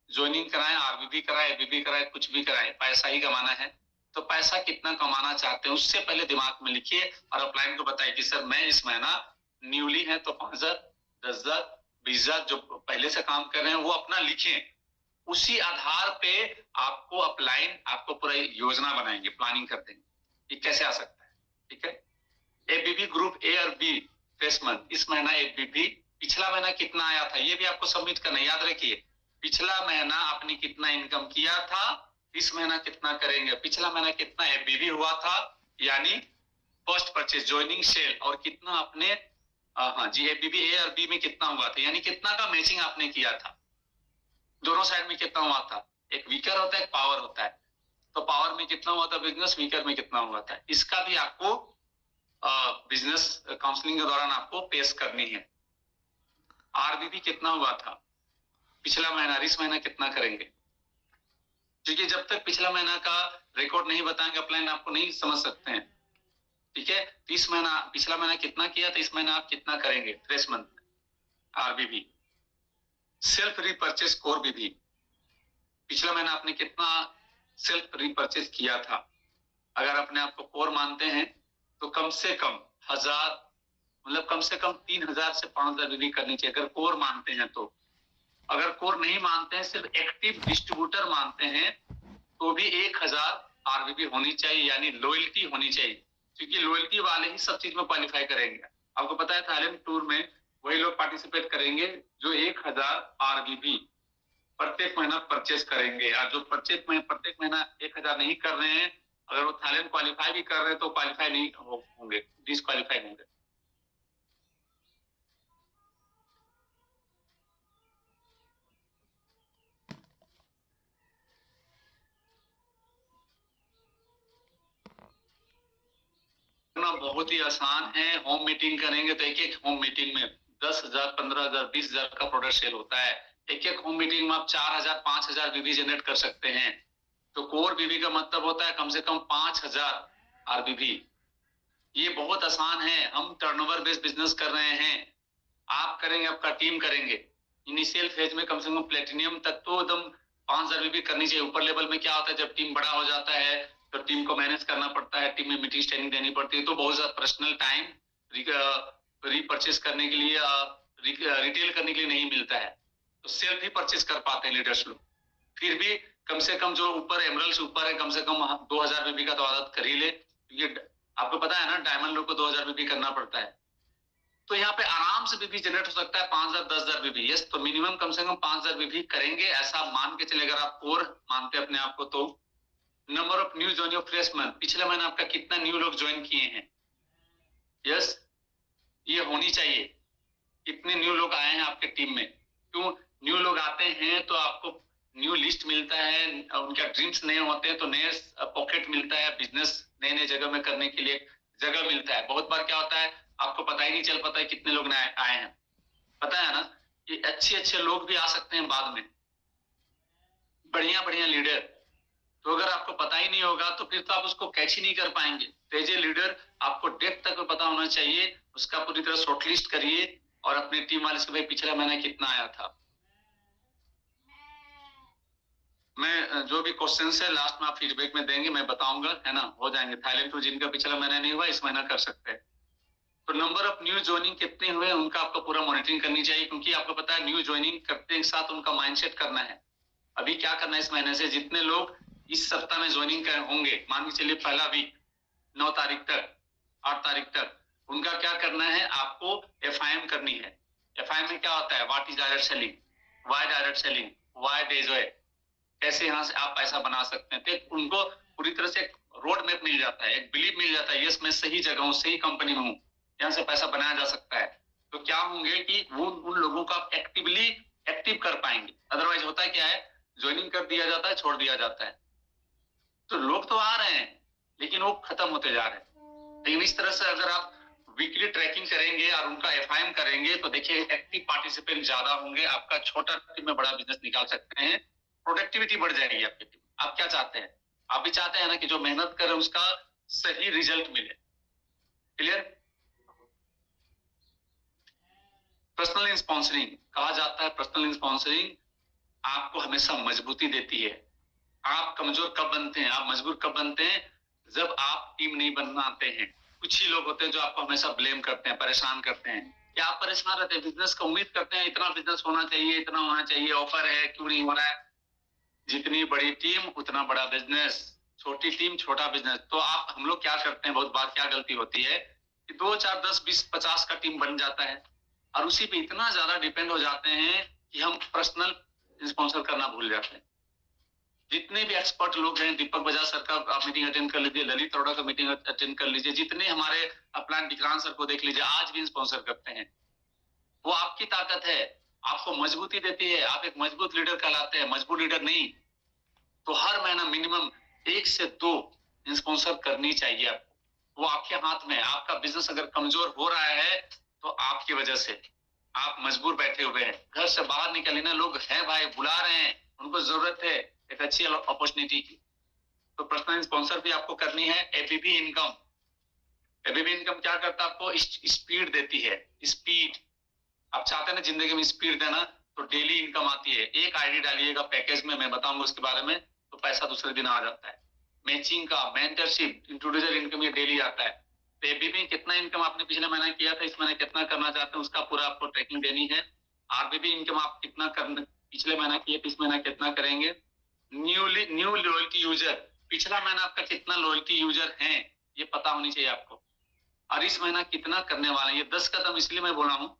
ज्वाइनिंग कराए, आरबीबी कराए, एबीबी कराए, कुछ भी कराए, पैसा ही कमाना है, तो पैसा कितना कमाना चाहते हैं उससे पहले दिमाग में लिखिए और अपलाइन को बताइए कि सर मैं इस महीना न्यूली है तो 5,000, 10,000, 20,000 जो पहले से काम कर रहे हैं वो अपना लिखें। उसी आधार पे आपको अपलाइन आपको पूरा योजना बनाएंगे, प्लानिंग कर देंगे कि कैसे आ सकता है, ठीक है। एबीबी ग्रुप ए और बी फेस मंथ, इस महीना एबीबी, पिछला महीना कितना आया था ये भी आपको सबमिट करना, याद रखिए पिछला महीना आपने कितना इनकम किया था इस महीना कितना करेंगे, पिछला महीना कितना एफबीबी हुआ था यानी फर्स्ट परचेज ज्वाइनिंग सेल, और कितना आपने हाँ जी एफबीबी ए और बी में कितना हुआ था, यानी कितना का मैचिंग आपने किया था, दोनों साइड में कितना हुआ था। एक वीकर होता है, एक पावर होता है, तो पावर में कितना हुआ था बिजनेस, वीकर में कितना हुआ था, इसका भी आपको बिजनेस काउंसलिंग के दौरान आपको पेश करनी है। आरबीबी कितना हुआ था पिछला महीना, इस महीना कितना करेंगे, क्योंकि जब तक पिछला महीना का रिकॉर्ड नहीं बताएंगे अपलाइन आपको नहीं समझ सकते हैं। ठीक है, तो इस महीना पिछला महीना कितना किया था, इस महीना आप कितना करेंगे fresh month RBB. Self repurchase core BB, पिछला महीना आपने कितना सेल्फ रीपर्चेस किया था, अगर अपने आप को कोर मानते हैं तो कम से कम 1000 मतलब कम से कम 3000 से 5000 बीबी करनी चाहिए अगर कोर मानते हैं तो। अगर कोर नहीं मानते हैं, सिर्फ एक्टिव डिस्ट्रीब्यूटर मानते हैं, तो भी 1000 आरबीबी होनी चाहिए, यानी लॉयल्टी होनी चाहिए, क्योंकि लॉयल्टी वाले ही सब चीज में क्वालिफाई करेंगे। आपको पता है थाईलैंड टूर में वही लोग पार्टिसिपेट करेंगे जो 1000 आरबीबी प्रत्येक महीना परचेज करेंगे, और जो प्रत्येक महीना 1000 नहीं कर रहे हैं, अगर वो थाईलैंड क्वालिफाई भी कर रहे हैं तो क्वालिफाई नहीं होंगे, डिसक्वालिफाई होंगे। बहुत ही आसान है, होम मीटिंग करेंगे तो एक एक होम मीटिंग में 10,000, 15,000, 20,000 का प्रोडक्ट सेल होता है। एक एक होम मीटिंग में आप 4,000, 5,000 बीबी जनरेट कर सकते हैं। तो कोर बीबी का मतलब होता है कम से कम 5,000 आरबीबी। ये बहुत आसान है, हम टर्नओवर बेस्ड बिजनेस कर रहे हैं, आप करेंगे, आपका टीम करेंगे। इनिशियल फेज में कम से कम प्लेटिनियम तक तो एकदम 5,000 बीबी करनी चाहिए। ऊपर लेवल में क्या होता है, जब टीम बड़ा हो जाता है तो टीम को मैनेज करना पड़ता है, टीम में मीटिंग ट्रेनिंग देनी पड़ती है, तो बहुत ज्यादा पर्सनल टाइम रीपरचेज करने के लिए रिटेल करने के लिए नहीं मिलता है, तो सेल्फ ही परचेज कर पाते हैं लीडर्स लोग। फिर भी कम से कम जो ऊपर एमरल्ड से ऊपर है, कम से कम 2,000 बीबी का तो आदत कर ही ले, क्योंकि आपको पता है ना डायमंड लोग को 2,000 बीबी करना पड़ता है। तो यहाँ पे आराम से बीबी जनरेट हो सकता है 5,000, 10,000 बीबी। यस, तो मिनिमम कम से कम 5,000 बीबी करेंगे, ऐसा मान के चले। अगर आप कोर मानते हैं अपने आप को तो number of new join of fresh month, पिछले महीने आपका कितना न्यू लोग ज्वाइन किए हैं, यस ये होनी चाहिए। कितने न्यू लोग आए हैं आपके टीम में, क्यों न्यू लोग आते हैं तो आपको न्यू लिस्ट मिलता है, उनका ड्रीम्स नए होते हैं तो नए पॉकेट मिलता है, बिजनेस नए नए जगह में करने के लिए जगह मिलता है। बहुत बार क्या होता है आपको पता ही नहीं चल पाता है कितने लोग नए आए हैं, पता है ना कि अच्छे अच्छे लोग भी आ सकते हैं बाद में, बढ़िया बढ़िया लीडर। तो अगर आपको पता ही नहीं होगा तो फिर तो आप उसको कैच ही नहीं कर पाएंगे। तो एज ए लीडर आपको डेप्थ तक पता होना चाहिए, उसका पूरी तरह शॉर्टलिस्ट करिए और अपने टीम वाले से भाई पिछला महीना कितना आया था। मैं जो भी क्वेश्चन है लास्ट में आप फीडबैक में देंगे, मैं बताऊंगा, है ना, हो जाएंगे। थाईलैंड टूर जिनका पिछला महीना नहीं हुआ इस महीना कर सकते हैं। तो नंबर ऑफ न्यू ज्वाइनिंग कितने हुए उनका आपको पूरा मॉनिटरिंग करनी चाहिए, क्योंकि आपको पता है न्यू ज्वाइनिंग करते के साथ उनका माइंडसेट करना है। अभी क्या करना है, इस महीने से जितने लोग इस सप्ताह में ज्वाइनिंग होंगे, मान के चलिए पहला वीक 9 तारीख तक 8 तारीख तक, उनका क्या करना है, आपको एफआईएम करनी है। एफआईएम में क्या होता है, what is direct selling, why direct selling, why डेजोए, कैसे यहाँ से आप पैसा बना सकते हैं। तो उनको पूरी तरह से रोड मैप मिल जाता है, एक बिलीव मिल जाता है, यस मैं सही जगह हूँ, सही कंपनी में हूँ, यहाँ से पैसा बनाया जा सकता है। तो क्या होंगे कि वो उन लोगों को आप एक्टिवली एक्टिव कर पाएंगे। अदरवाइज होता है क्या है, ज्वाइनिंग कर दिया जाता है, छोड़ दिया जाता है, तो लोग तो आ रहे हैं लेकिन वो खत्म होते जा रहे हैं। लेकिन इस तरह से अगर आप वीकली ट्रैकिंग करेंगे और उनका एफआईएम करेंगे तो देखिए एक्टिव पार्टिसिपेंट ज्यादा होंगे, आपका छोटा टीम में बड़ा बिजनेस निकाल सकते हैं, प्रोडक्टिविटी बढ़ जाएगी आपकी टीम। आप क्या चाहते हैं, आप भी चाहते हैं ना कि जो मेहनत करे उसका सही रिजल्ट मिले। क्लियर। पर्सनल स्पॉन्सरिंग कहा जाता है, पर्सनल स्पॉन्सरिंग आपको हमेशा मजबूती देती है। आप कमजोर कब बनते हैं, आप मजबूर कब बनते हैं, जब आप टीम नहीं बनाते हैं। कुछ ही लोग होते हैं जो आपको हमेशा ब्लेम करते हैं, परेशान करते हैं। क्या आप परेशान रहते हैं, बिजनेस का उम्मीद करते हैं इतना बिजनेस होना चाहिए, इतना होना चाहिए, ऑफर है क्यों नहीं हो रहा है। जितनी बड़ी टीम उतना बड़ा बिजनेस, छोटी टीम छोटा बिजनेस। तो आप हम लोग क्या करते हैं, बहुत बार क्या गलती होती है कि 2, 4, 10, 20, 50 का टीम बन जाता है और उसी पे इतना ज्यादा डिपेंड हो जाते हैं कि हम पर्सनल स्पॉन्सर करना भूल जाते हैं। जितने भी एक्सपर्ट लोग हैं, दीपक बजाज सर का आप मीटिंग अटेंड कर लीजिए, ललित अरोड़ा का मीटिंग अटेंड कर लीजिए, जितने हमारे प्लान विक्रांत सर को देख लीजिए, आज भी स्पॉन्सर करते हैं। वो आपकी ताकत है, आपको मजबूती देती है, आप एक मजबूत लीडर कहलाते हैं, मजबूत लीडर नहीं। तो हर महीना मिनिमम 1 से 2 स्पॉन्सर करनी चाहिए आपको। वो आपके हाथ में है। आपका बिजनेस अगर कमजोर हो रहा है तो आपकी वजह से, आप मजबूर बैठे हुए हैं, घर से बाहर निकले ना, लोग हैं भाई, बुला रहे हैं, उनको जरूरत है एक अच्छी अपॉर्चुनिटी की। तो पर्सनल स्पॉन्सर भी आपको करनी है। एबीबी इनकम, एबीबी इनकम क्या करता है, आपको स्पीड देती है। स्पीड, आप चाहते हैं ना जिंदगी में स्पीड देना, तो डेली इनकम आती है। एक आईडी डालिएगा पैकेज में, मैं बताऊंगा उसके बारे में, तो पैसा दूसरे दिन आ जाता है। मैचिंग का, मेंटरशिप, इंडिविजुअल इनकम ये डेली आता है। तो एबीबी कितना इनकम आपने पिछले महीना किया था, इस महीने कितना करना चाहते हैं, उसका पूरा आपको ट्रैकिंग देनी है। आरबीबी इनकम आप कितना करने पिछले महीना किए, इस महीना कितना करेंगे। न्यू लॉयल्टी यूजर, पिछला महीना आपका कितना लॉयल्टी यूजर है ये पता होनी चाहिए आपको, और इस महीना कितना करने वाले हैं। ये 10 कदम इसलिए मैं बोल रहा हूँ,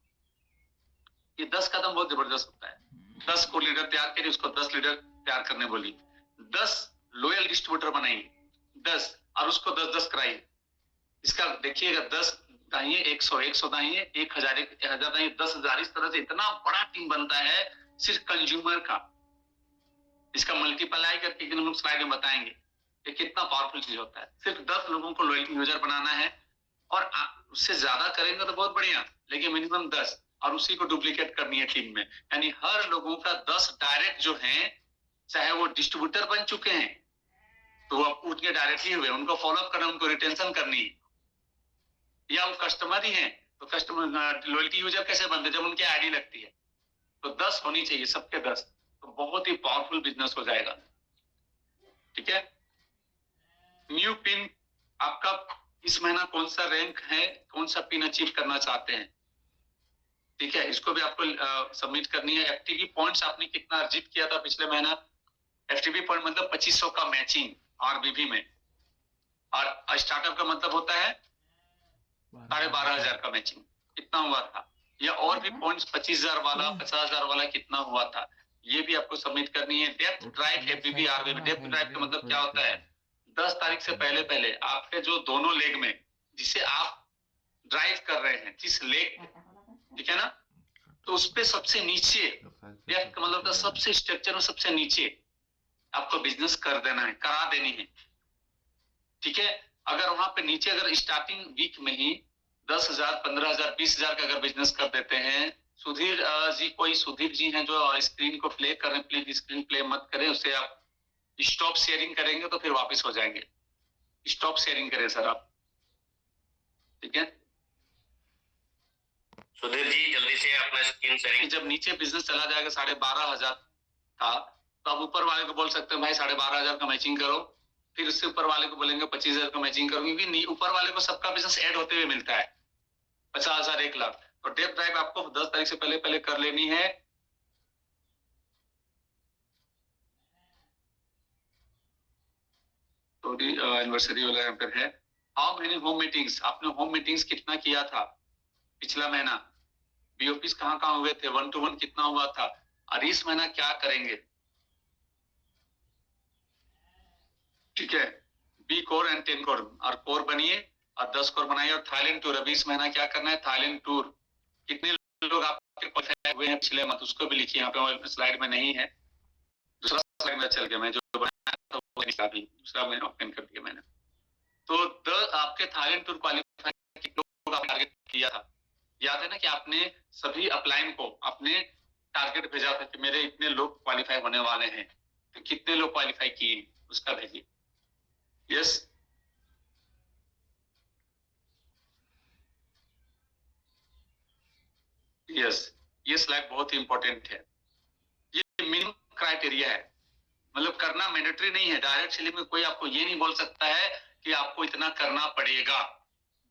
ये 10 कदम बहुत जबरदस्त होता है। 10 को लीडर तैयार करिए, उसको 10 लीडर तैयार करने बोलिए। 10 लॉयल डिस्ट्रीब्यूटर बनाइए, 10, और उसको 10-10 कराइए। इसका देखिएगा, 10 दाइए, 100, 100 दाइए, 1000, 1000 दाइए, 10,000, इस तरह से इतना बड़ा टीम बनता है सिर्फ कंज्यूमर का। इसका मल्टीप्लाई करके हम लोग स्लाइड में बताएंगे कि कितना पावरफुल चीज होता है। सिर्फ 10 लोगों को लॉयल्टी यूजर बनाना है, और उससे ज्यादा करेंगे तो बहुत बढ़िया, लेकिन मिनिमम 10, और उसी को डुप्लीकेट करनी है टीम में। यानी हर लोगों का 10 डायरेक्ट जो है, चाहे वो डिस्ट्रीब्यूटर बन चुके हैं तो वो उठ के डायरेक्टली हुए, उनको फॉलोअप करना, उनको रिटेंशन करनी, या वो कस्टमर ही है तो कस्टमर लॉयल्टी यूजर कैसे बनते, जब उनकी आईडी लगती है। तो 10 होनी चाहिए, सबके 10, तो बहुत ही पावरफुल बिजनेस हो जाएगा। ठीक है। न्यू पिन, आपका इस महीना कौन सा रैंक है, कौन सा पिन अचीव करना चाहते हैं, ठीक है, इसको भी आपको सबमिट करनी है। एफटीवी पॉइंट्स आपने कितना अर्जित किया था पिछले महीना, एफटीवी पॉइंट मतलब 2500 का मैचिंग आरबीबी में, और स्टार्टअप का मतलब होता है 12,500 का मैचिंग, कितना हुआ था, या और भी पॉइंट्स 25,000 वाला, 50,000 वाला कितना हुआ था, ये भी आपको सबमिट करनी है। Depth drive FBB RBB, depth drive का मतलब क्या होता है, 10 तारीख से पहले पहले आपके जो दोनों लेग में जिसे आप ड्राइव कर रहे हैं, जिस लेग, ठीक है ना, तो उस पे सबसे नीचे, डेप्थ का मतलब सबसे स्ट्रक्चर में सबसे नीचे आपको बिजनेस कर देना है, करा देनी है। ठीक है। अगर वहां पे नीचे अगर स्टार्टिंग वीक में ही 10,000, 15,000, 20,000 का अगर बिजनेस कर देते हैं, सुधीर जी, कोई सुधीर जी हैं जो स्क्रीन को प्ले कर रहे हैं, प्लीज स्क्रीन प्ले मत करें, उससे आप स्टॉप शेयरिंग करेंगे तो फिर वापस हो जाएंगे। स्टॉप शेयरिंग करें सर आप, ठीक है। सुधीर जी जल्दी से अपना स्क्रीन शेयरिंग। जब नीचे बिजनेस चला जाएगा 12,500 था, तो आप ऊपर वाले को बोल सकते हैं भाई 12,500 का मैचिंग करो, फिर उससे ऊपर वाले को बोलेंगे 25,000 का मैचिंग करो, क्योंकि ऊपर वाले को सबका बिजनेस ऐड होते हुए मिलता है 50,000, 1,00,000। तो डेप ड्राइव आपको 10 तारीख से पहले पहले कर लेनी है। तो एनिवर्सरी वाला यहाँ पर है। हाउ मेनी होम मीटिंग्स, आपने होम मीटिंग्स कितना किया था पिछला महीना, बीओपीस कहाँ कहाँ हुए थे, 1-to-1 कितना हुआ था, और इस महीना क्या करेंगे। ठीक है। बी कोर एंड 10 कोर, और कोर बनिए और 10 कोर बनाइए। और थाईलैंड टूर, अभी इस महीना क्या करना है, थाईलैंड टूर कितने लोग आपके क्वालिफाई हुए हैं पिछले मत, उसको भी लिखिए, यहाँ पे स्लाइड में नहीं है, दूसरा स्लाइड में चल गया, मैं जो बनाया था वो अभी दूसरा मैंने ओपन कर दिया मैंने। तो आपके थाईलैंड टूर क्वालिफाई कितने लोग आप टारगेट किया था, याद है ना कि आपने सभी अपलाइन को आपने टारगेट भेजा था कि मेरे इतने लोग क्वालिफाई होने वाले हैं, तो कितने लोग क्वालिफाई किए उसका भेजिए। यस, यस, ये स्लाइड बहुत ही इंपॉर्टेंट है। ये मिनिमम क्राइटेरिया है, मतलब करना मैंडेटरी नहीं है। डायरेक्ट सेलिंग में कोई आपको ये नहीं बोल सकता है कि आपको इतना करना पड़ेगा,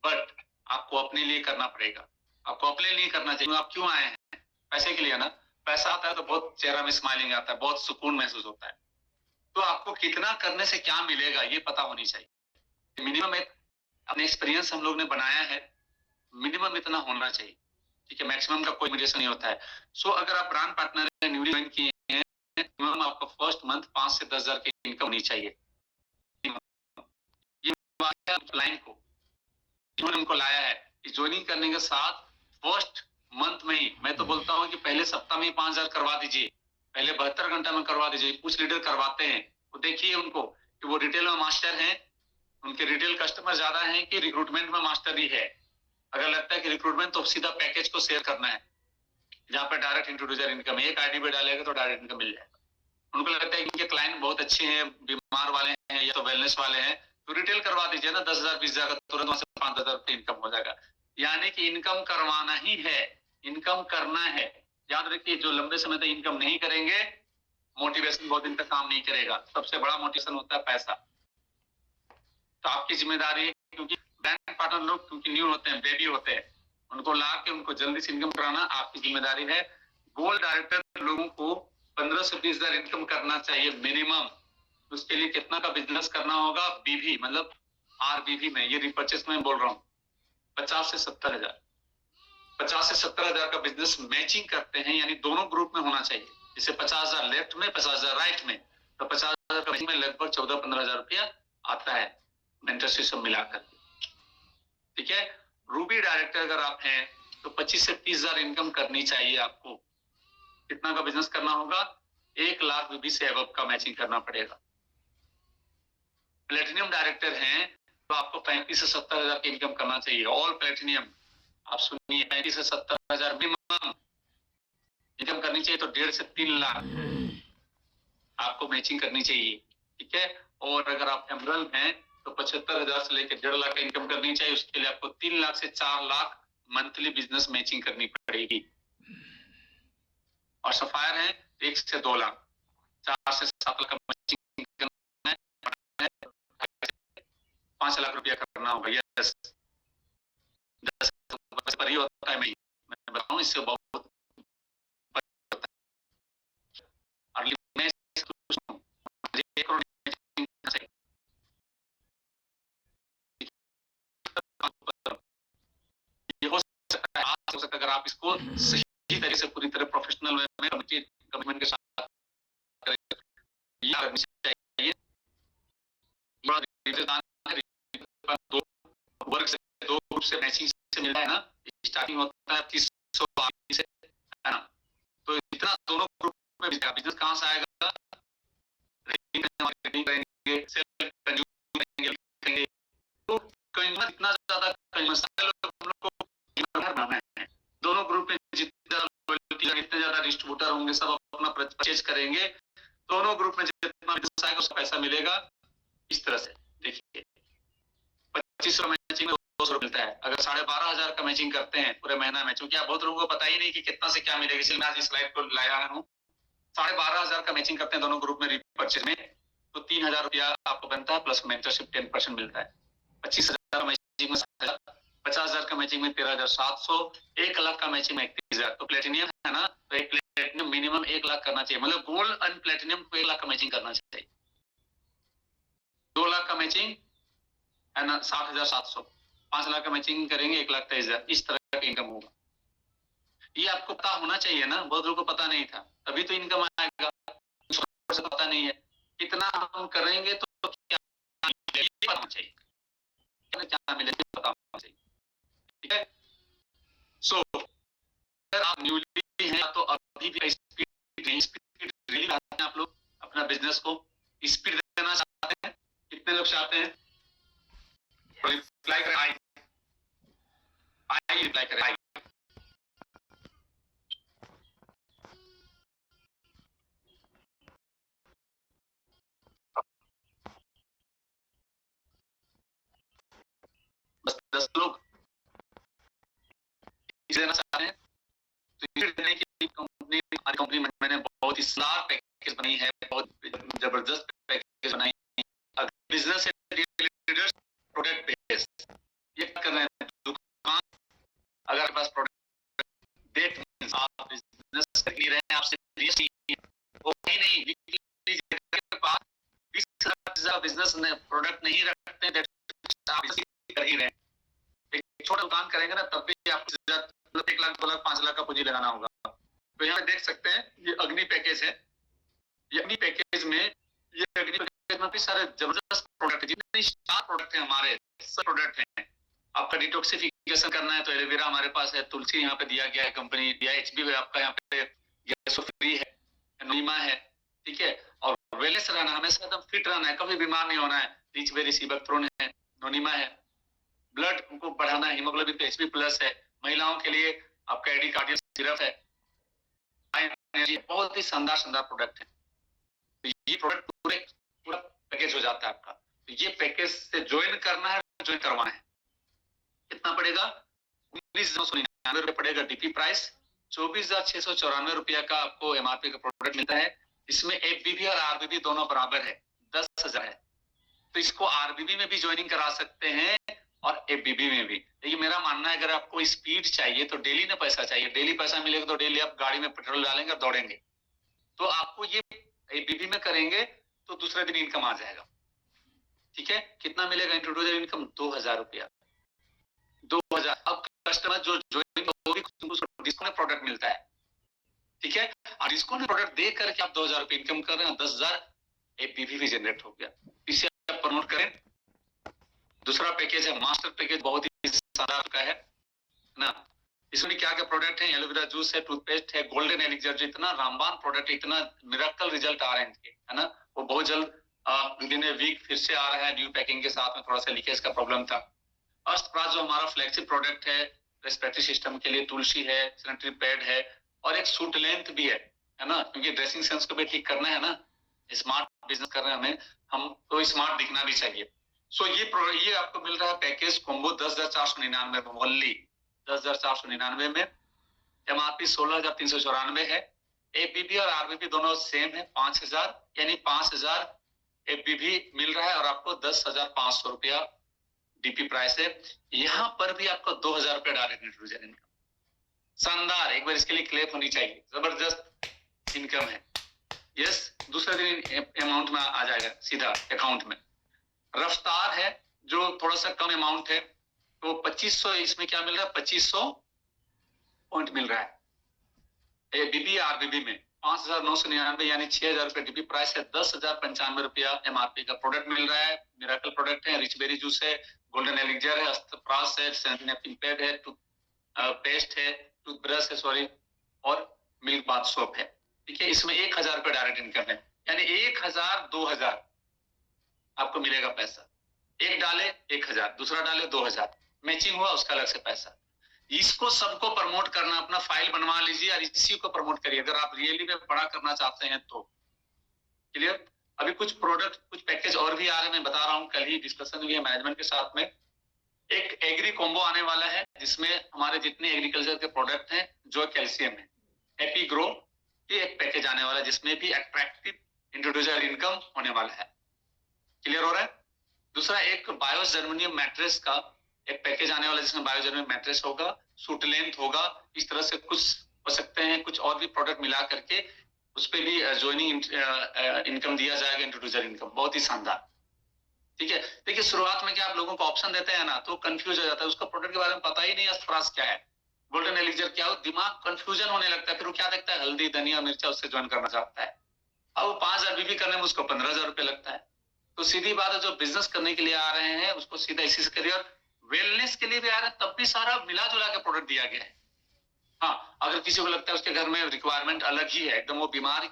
बट आपको अपने लिए करना पड़ेगा, आपको अपने लिए करना चाहिए। आप क्यों आए हैं, पैसे के लिए ना, पैसा आता है तो बहुत चेहरा में स्माइलिंग आता है, बहुत सुकून महसूस होता है, तो आपको कितना करने से क्या मिलेगा ये पता होनी चाहिए। मिनिमम एक अपने एक्सपीरियंस हम लोग ने बनाया है, मिनिमम इतना होना चाहिए, ठीक है, मैक्सिमम का कोई लिमिटेशन नहीं होता है। सो अगर आप ब्रांड पार्टनर न्यूली ज्वाइन किए हैं मिनिमम आपको फर्स्ट मंथ 5 से 10 हजार की इनकम होनी चाहिए। ये क्लाइंट को इन्होंने उनको लाया है कि ज्वाइनिंग करने के साथ फर्स्ट मंथ में ही, मैं तो बोलता हूँ कि पहले सप्ताह में ही 5 हजार करवा दीजिए, पहले 72 घंटा में करवा दीजिए। कुछ लीडर करवाते हैं, वो देखिए उनको कि वो रिटेल में मास्टर हैं, उनके रिटेल कस्टमर ज्यादा हैं कि रिक्रूटमेंट में मास्टर ही है। अगर लगता है कि रिक्रूटमेंट तो सीधा पैकेज को शेयर करना है, जहाँ पे डायरेक्ट इंट्रोड्यूसर इनकम एक आईडी पे डालेगा तो डायरेक्ट इनकम मिल जाएगा। उनको लगता है कि इनके क्लाइंट बहुत अच्छे हैं, बीमार वाले हैं या तो वेलनेस वाले हैं, तो रिटेल करवा दीजिए ना, 10,000 20,000 का तुरंत वहां से 5,000 रुपये इनकम हो जाएगा। यानी कि इनकम करवाना ही है, इनकम करना है। याद रखिए, जो लंबे समय तक इनकम नहीं करेंगे, मोटिवेशन बहुत दिन तक काम नहीं करेगा। सबसे बड़ा मोटिवेशन होता है पैसा। तो आपकी जिम्मेदारी है, क्योंकि बैंक पार्टनर लोग क्योंकि न्यू होते हैं, बेबी होते हैं, उनको ला के उनको जल्दी से इनकम कराना आपकी जिम्मेदारी है। गोल्ड डायरेक्टर लोगों को 15 से 20 हजार इनकम करना चाहिए मिनिमम। उसके लिए कितना का बिजनेस करना होगा? बीवी मतलब आरबीवी में, ये रिपर्चेस में बोल रहा हूँ, 50 से 70 हजार, 50 से 70 हजार का बिजनेस मैचिंग करते हैं, यानी दोनों ग्रुप में होना चाहिए। जैसे 50 हजार लेफ्ट में, 50 हजार राइट में, तो 50 हजार का में लगभग 14-15 हजार रुपया आता है मेंटरशिप सब मिलाकर। ठीक है, रूबी डायरेक्टर अगर आप हैं तो 25 से 30 हजार इनकम करनी चाहिए आपको। कितना का बिजनेस करना होगा? 1 लाख बीबी से अबव का मैचिंग करना पड़ेगा। प्लेटिनियम डायरेक्टर हैं तो आपको 35 से 70 हजार की इनकम करना चाहिए। ऑल प्लेटिनियम, आप सुनिए, 35 से 70 हजार मिनिमम इनकम करनी चाहिए। तो 1.5 से 3 लाख आपको मैचिंग करनी चाहिए। ठीक है, और अगर आप एमरल्ड हैं तो 75 हजार से लेकर 1.5 लाख का इनकम करनी चाहिए। उसके लिए आपको 3 लाख से 4 लाख मंथली बिजनेस मैचिंग करनी पड़ेगी। और सफायर है 1 से 2 लाख, 4 से 7 लाख का मैचिंग करना है, 5 लाख रुपया करना होगा। यस, 10 पर ही होता है। मैं बताऊं, इससे बहुत अगर आप इसको सही तरीके से पूरी तरह प्रोफेशनल वे में कमिटमेंट के साथ चाहिए। दो वर्ग से, 2 ग्रुप से मैचिंग से मिलता है ना, स्टार्टिंग होता है 300 से, है ना। तो इतना दोनों ग्रुप में बिजनेस कहां से आएगा? मार्केटिंग करेंगे, सेल करेंगे, तो इतना ज्यादा बनाना है। दोनों ग्रुप में जितने ज्यादा डिस्ट्रीब्यूटर होंगे, सब अपना परचेज करेंगे, दोनों ग्रुप में जितना बिजनेस आएगा उसका पैसा मिलेगा। इस तरह से देखिए, 2500 मैचिंग में 200 मिलता है। अगर 12,500 का मैचिंग करते हैं पूरे महीना में, क्योंकि आप बहुत लोगों को पता ही नहीं कि कितना से क्या मिलेगा, इसलिए मैं आज इस स्लाइड को लाया हूँ। 12,500 का मैचिंग करते हैं दोनों ग्रुप में रिपर्चेज में, तो 3,000 रुपया आपको बनता है, प्लस मेंटरशिप 10% मिलता है। 25,000 मैचिंग में 50,000 का मैचिंग में 13,700, 1 लाख का मैचिंग में 31,000। तो प्लेटिनियम है ना, तो एक प्लेटिनियम मिनिमम 1 लाख करना चाहिए। मतलब गोल्ड एंड प्लेटिनियम को 1 लाख का मैचिंग करना चाहिए। 2 लाख का मैचिंग है ना 60,700, 5 लाख का मैचिंग करेंगे 1,23,000। इस तरह का इनकम होगा। ये आपको पता होना चाहिए ना, बहुत लोगों को पता नहीं था, तभी तो इनकम आएगा। से पता नहीं है, कितना हम करेंगे तो क्या पता चाहिए, क्या मिलेगा पता होना चाहिए। ठीक है, सो अगर आप न्यूली हैं तो अभी भी स्पीड रियली चाहते हैं, आप लोग अपना बिजनेस को स्पीड देना चाहते हैं, कितने लोग चाहते हैं? रिप्लाई करें, आई रिप्लाई करें, आई। बस 10 लोग देना चाहते हैं तो देने की कंपनी में मैंने बहुत ही शानदार पैकेज बनाई है, बहुत जबरदस्त पैकेज बनाई है। अगर बिजनेस लीडर्स प्रोडक्ट बेस ये कर रहे हैं, दुकान अगर आपके पास प्रोडक्ट देख आप बिजनेस कर नहीं रहे हैं, आपसे वो नहीं के पास 20,000 बिजनेस प्रोडक्ट नहीं रखते हैं, आप कर ही रहे हैं। एक छोटा दुकान करेंगे ना, तब भी आपको 1 लाख 2 लाख 5 लाख का पूंजी लगाना होगा। तो यहाँ देख सकते हैं, ये अग्नि पैकेज है, ये अग्नि पैकेज में, ये अग्नि पैकेज में काफी सारे जबरदस्त प्रोडक्ट है, जितने स्टार प्रोडक्ट है हमारे, सब प्रोडक्ट हैं। आपका डिटॉक्सिफिकेशन करना है तो एलोवेरा हमारे पास है, तुलसी यहाँ पे दिया गया है, कंपनी दिया है, एचबी आपका यहाँ पे गैसो फ्री है, नीमा है, ठीक है। और वेलनेस रहना, हमेशा एकदम फिट रहना है, कभी बीमार नहीं होना है। रिच बेरी सीबकथ्रोन है, नोनीमा है। ब्लड उनको बढ़ाना है, हीमोग्लोबिन पे एचबी प्लस है। महिलाओं के लिए आपका एडी कार्डियल सिरप है, बहुत ही शानदार शानदार प्रोडक्ट है। तो ये प्रोडक्ट पूरा पैकेज हो जाता है आपका। तो ये पैकेज से ज्वाइन करना है, ज्वाइन करवाना है। कितना पड़ेगा? 19,999 रुपए पड़ेगा डीपी प्राइस। 24,694 रुपया का आपको एमआरपी का प्रोडक्ट मिलता है। इसमें एफबीबी और आरबीबी दोनों बराबर है, 10,000 है। तो इसको आरबीबी में भी ज्वाइनिंग करा सकते हैं और एफबीबी में भी। लेकिन मेरा मानना है अगर आपको स्पीड चाहिए तो डेली ना पैसा चाहिए, डेली पैसा मिलेगा तो डेली आप गाड़ी में पेट्रोल डालेंगे और दौड़ेंगे। तो आपको ये एफबीबी में करेंगे तो दूसरे दिन इनकम आ जाएगा, ठीक है। कितना मिलेगा इंट्रोड्यूसर इनकम? 2,000 रुपया, 2,000। अब कस्टमर जो ज्वाइन डिस्काउंट प्रोडक्ट मिलता है, ठीक है। और डिस्काउंट प्रोडक्ट दे करके आप 2,000 रुपये इनकम कर रहे हैं, 10,000 एफबीबी भी जनरेट हो गया। इसे आप प्रमोट करें। दूसरा पैकेज है मास्टर पैकेज, बहुत ही शानदार का है ना। इसमें क्या क्या प्रोडक्ट है? एलोवेरा जूस है, टूथपेस्ट है, गोल्डन एलिक्सर, जो इतना रामबान प्रोडक्ट, इतना मिरेकल रिजल्ट आ रहे हैं इनके, है ना। वो बहुत जल्द विदिन ए वीक फिर से आ रहा है न्यू पैकिंग के साथ में। थोड़ा सा लीकेज का प्रॉब्लम था। अष्टप्राज जो हमारा फ्लैगशिप प्रोडक्ट है रेस्पिरेटरी सिस्टम के लिए, तुलसी है, सैनिटरी पैड है, और एक सूट लेंथ भी है ना, क्योंकि ड्रेसिंग सेंस को भी ठीक करना है ना। स्मार्ट बिजनेस कर रहे हैं हमें, हम तो स्मार्ट दिखना भी चाहिए। सो ये आपको मिल रहा है पैकेज कॉम्बो 10,499 में, ओनली 10,499 में। एमआरपी 16,394 है। एफबीबी और आरबीबी दोनों सेम है, 5,000, यानी 5,000 एफबीबी मिल रहा है और आपको 10,500 रुपया डीपी प्राइस है। यहाँ पर भी आपको 2,000 रुपया डायरेक्ट इंट्रोड्यूसर इनकम, शानदार। एक बार इसके लिए क्लेप होनी चाहिए, जबरदस्त इनकम है। यस, दूसरे दिन अमाउंट में आ जाएगा सीधा अकाउंट में। रफ्तार है जो थोड़ा सा कम अमाउंट है, तो 2,500 इसमें क्या मिल रहा है? 2,500 पॉइंट मिल रहा है। एबीबी आरबीबी में 5,999 यानी 6,000 रुपए डीपी प्राइस है। 10,095 रुपया एमआरपी का प्रोडक्ट मिल रहा है। मिरेकल प्रोडक्ट है, रिच बेरी जूस है, गोल्डन एलिक्सर है, अस्तप्रास है, सैनिटरी पैड है, पेस्ट है, टूथब्रश है, सॉरी, और मिल्क बाथ सोप है, ठीक है। इसमें 1,000 रुपए डायरेक्ट इनकम है, यानी 1,000 2,000 आपको मिलेगा पैसा। एक डाले 1,000, दूसरा डाले 2,000, मैचिंग हुआ उसका अलग से पैसा। इसको सबको प्रमोट करना, अपना फाइल बनवा लीजिए और इसी को प्रमोट करिए अगर आप रियली में बड़ा करना चाहते हैं तो। क्लियर? अभी कुछ प्रोडक्ट, कुछ पैकेज और भी आ रहे हैं, मैं बता रहा हूँ, कल ही डिस्कशन हुई है मैनेजमेंट के साथ में। एक एग्री कॉम्बो आने वाला है जिसमें हमारे जितने एग्रीकल्चर के प्रोडक्ट हैं जो कैल्शियम है, हैप्पी ग्रो, ये एक पैकेज आने वाला है जिसमें भी अट्रैक्टिव इंट्रोड्यूसर इनकम होने वाला है। क्लियर हो रहा है? दूसरा एक बायो जर्मेनियम मैट्रेस का एक पैकेज आने वाला है जिसमें बायो जर्मेनियम मैट्रेस होगा, सूट लेंथ होगा, इस तरह से कुछ हो सकते हैं, कुछ और भी प्रोडक्ट मिला करके उस पर भी ज्वाइनिंग इनकम दिया जाएगा, इंट्रोड्यूसर इनकम, बहुत ही शानदार, ठीक है। देखिए शुरुआत में क्या आप लोगों को ऑप्शन देते हैं ना तो कंफ्यूज हो जाता है, उसका प्रोडक्ट के बारे में पता ही नहीं अस्तप्रास क्या है, गोल्डन एलिक्सर क्या हो, दिमाग कंफ्यूजन होने लगता है। फिर वो क्या देखता है, हल्दी, धनिया, मिर्चा, उससे ज्वाइन करना चाहता है। अब 5,000 बीबी करने में उसको 15,000 रुपए लगता है। तो सीधी बात है, जो बिजनेस करने के लिए आ रहे हैं उसको सीधा इसी से करिए। और वेलनेस के लिए भी आ रहे हैं तब भी सारा मिला जुला के प्रोडक्ट दिया गया है। हाँ, अगर किसी को लगता है उसके घर में रिक्वायरमेंट अलग ही है, एकदम वो बीमार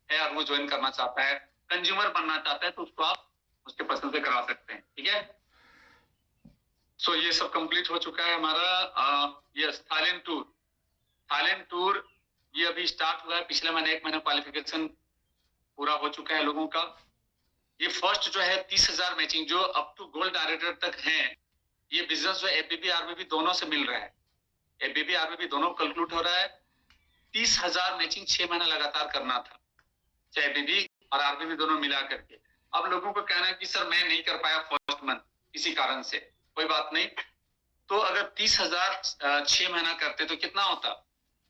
है और वो ज्वाइन करना चाहता है, कंज्यूमर बनना चाहता है, तो उसको आप उसके पसंद से करा सकते हैं, ठीक है। सो ये सब कंप्लीट हो चुका है हमारा। यस, थाईलैंड टूर ये अभी स्टार्ट हुआ है। पिछले महीने 1 महीना क्वालिफिकेशन पूरा हो चुका है लोगों का। ये फर्स्ट जो है 30,000 मैचिंग जो अप टू गोल्ड डायरेक्टर तक है, ये बिजनेस जो एफबीबी आरबीबी दोनों से मिल रहा है। एफबीबी आरबीबी दोनों कंक्लूड हो रहा है। 30,000 मैचिंग 6 महीना लगातार करना था, चाहे एफबीबी और आरबीबी दोनों मिला करके। अब लोगों को कहना है कि सर मैं नहीं कर पाया फर्स्ट मंथ किसी कारण से, कोई बात नहीं। तो अगर 30,000 6 महीना करते तो कितना होता?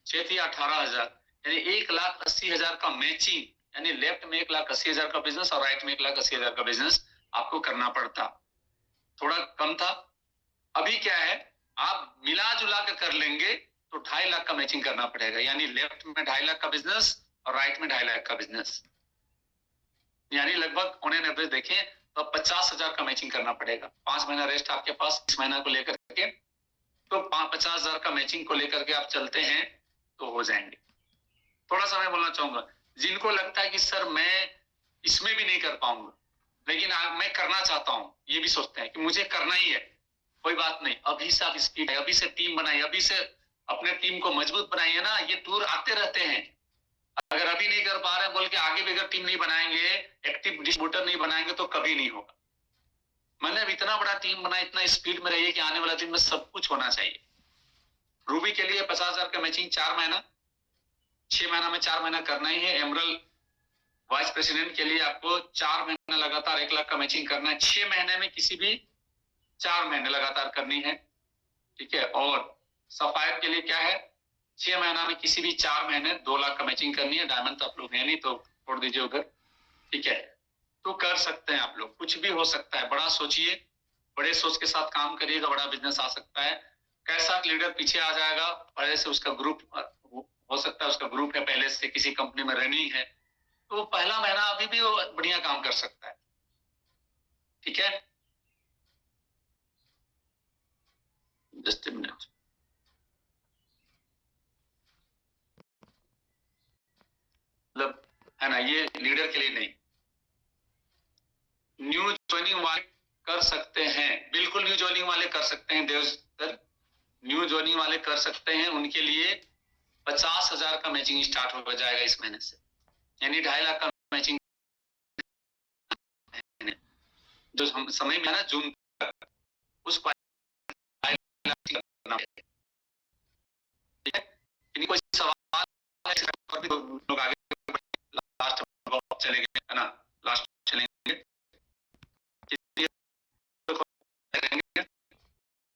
6 थी 18,000, यानी 1,80,000 का मैचिंग, यानी लेफ्ट में 1,80,000 का बिजनेस और राइट में 1,80,000 का बिजनेस आपको करना पड़ता। थोड़ा कम था। अभी क्या है, आप मिला जुला कर लेंगे तो 2.5 लाख का मैचिंग करना पड़ेगा, यानी लेफ्ट में 2.5 लाख का बिजनेस और राइट में 2.5 लाख का बिजनेस। यानी लगभग ऑन एन एवरेज देखें तो 50,000 का मैचिंग करना पड़ेगा। 5 महीना रेस्ट आपके पास, इस महीना को लेकर के तो 50,000 का मैचिंग को लेकर के आप चलते हैं तो हो जाएंगे। थोड़ा सा मैं बोलना चाहूंगा, जिनको लगता है कि सर मैं इसमें भी नहीं कर पाऊंगा लेकिन मैं करना चाहता हूं, ये भी सोचते हैं कि मुझे करना ही है, कोई बात नहीं, अभी से आप स्पीड है, अभी से टीम बनाइए, अभी से अपने टीम को मजबूत बनाइए ना। ये टूर आते रहते हैं, अगर अभी नहीं कर पा रहे हैं बोल के आगे भी अगर टीम नहीं बनाएंगे, एक्टिव डिस्ट्रीब्यूटर नहीं बनाएंगे तो कभी नहीं होगा। मैंने अब इतना बड़ा टीम बनाया, इतना स्पीड में रहिए कि आने वाला दिन में सब कुछ होना चाहिए। रूबी के लिए 50,000 का मैचिंग 4 महीना, 6 महीना में 4 महीना करना ही है। एमरल वाइस प्रेसिडेंट के लिए आपको 4 महीना लगातार 1 लाख का मैचिंग करना है। 6 महीने में किसी भी 4 महीने लगातार करनी है, ठीक है। और सफायर के लिए क्या है, 6 महीना में किसी भी 4 महीने 2 लाख का मैचिंग करनी है। डायमंड तो आप लोग है नहीं तो छोड़ दीजिए उधर, ठीक है। तो कर सकते हैं आप लोग, कुछ भी हो सकता है। बड़ा सोचिए, बड़े सोच के साथ काम करिएगा, बड़ा बिजनेस आ सकता है। कैसा लीडर पीछे आ जाएगा, पहले से उसका ग्रुप हो सकता है, उसका ग्रुप है पहले से किसी कंपनी में रनिंग है, तो पहला महीना अभी भी वो बढ़िया काम कर सकता है, ठीक है। जस्ट मिनट, मतलब है ना, ये लीडर के लिए नहीं। न्यू ज्वाइनिंग वाले कर सकते हैं, बिल्कुल न्यू ज्वाइनिंग वाले कर सकते हैं देव सर, न्यू ज्वाइनिंग वाले कर सकते हैं। उनके लिए 50,000 का मैचिंग स्टार्ट हो जाएगा इस महीने से, यानी 2.5 लाख का मैचिंग जो हम समय में है ना जून तक, उस 2.5 लाख करना है, ठीक है। इनकी कोई सवाल है, लोग आगे लास्ट चले गए है ना।